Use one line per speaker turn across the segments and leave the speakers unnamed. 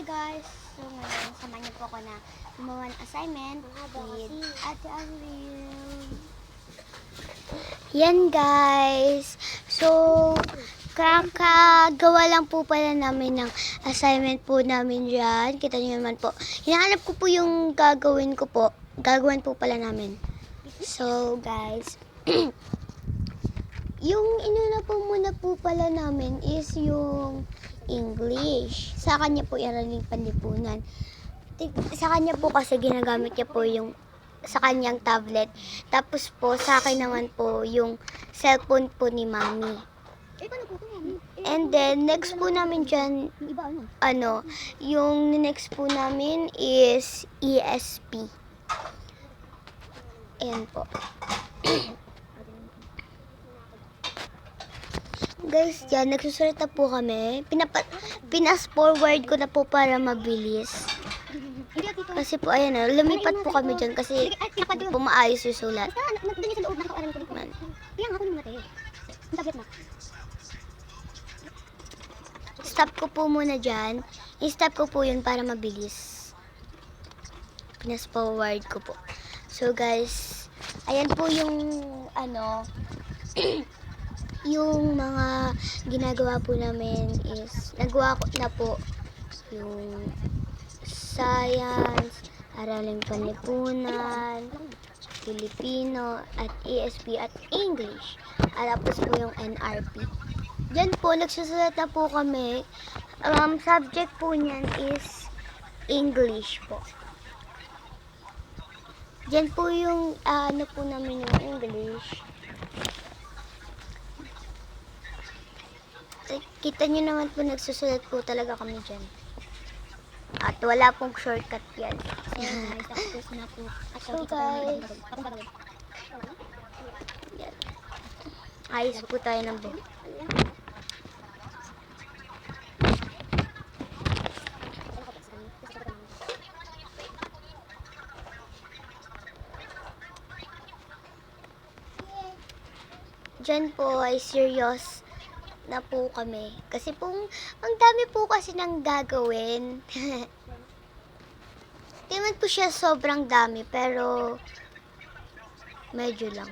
Hi guys! So ngayon, samahan niyo po ako na gumawa ng assignment with Ate Avril. Yan guys! So, kakagawa lang po pala namin ng assignment po namin dyan. Kita niyo naman po. Hinahanap ko po yung gagawin ko po. Gagawin po pala namin. So guys, yung inuna po muna po pala namin is yung English. Sa kanya po yan yung panlipunan. Sa kanya po kasi ginagamit niya po yung sa kanyang tablet. Tapos po sa akin naman po yung cellphone po ni Mami. And then next po namin dyan, yung next po namin is ESP. Ayan po. Guys, dyan, nagsusulat na po kami. Pinas-forward ko na po para mabilis. Kasi po, ayan na, lumipat po kami dyan kasi hindi po maayos yung sulat. Stop ko po muna dyan. I-stop ko po yun para mabilis. Pinas-forward ko po. So guys, ayan po yung yung mga ginagawa po namin is nagawa ko na po yung science, araling panlipunan, Filipino, at ESP at English. At tapos po yung NRP. Diyan po, nagsusulat na po kami. Subject po niyan is English po. Diyan po yung po namin yung English. Kita nyo naman po, nagsusulat po talaga kami dyan. At wala pong shortcut yan. So guys, yan. Ayos po tayo ng buhok. Dyan po ay serious na po kami. Kasi pong, ang dami po kasi nang gagawin. Di man po siya sobrang dami, pero medyo lang.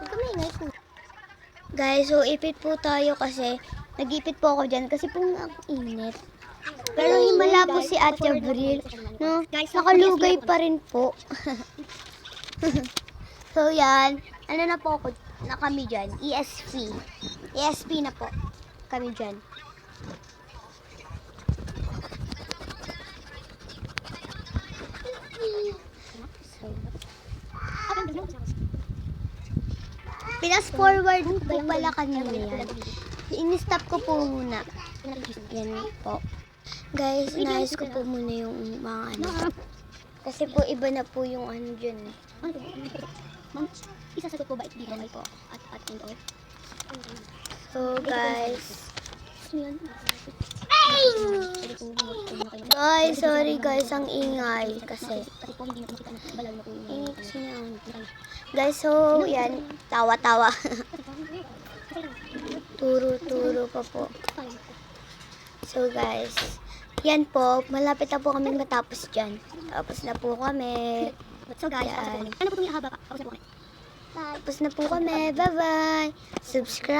Kamingay po. Guys, so ipit po tayo kasi, nag-ipit po ako dyan kasi pong ang init. Pero himala po si Ate Avril, no? Nakalugay pa rin po. So yan, na po ako, na kami dyan, ESP. ESP na po kami dyan. So, pinas-forward po pala kanina yan. In-stop ko po muna. Yan po. Guys, inayos ko po muna yung mga Kasi po iba na po yung dyan. Isasagot po ba ito dito po at and all? So guys, sorry guys, ang ingay kasi guys, so yan, tawa-tawa. Turo-turo pa po. So guys, yan po, malapit na po kami matapos dyan. Tapos na po kami. So guys, ano po itong ihaba pa? Tapos na po kami. Bye-bye. Subscribe.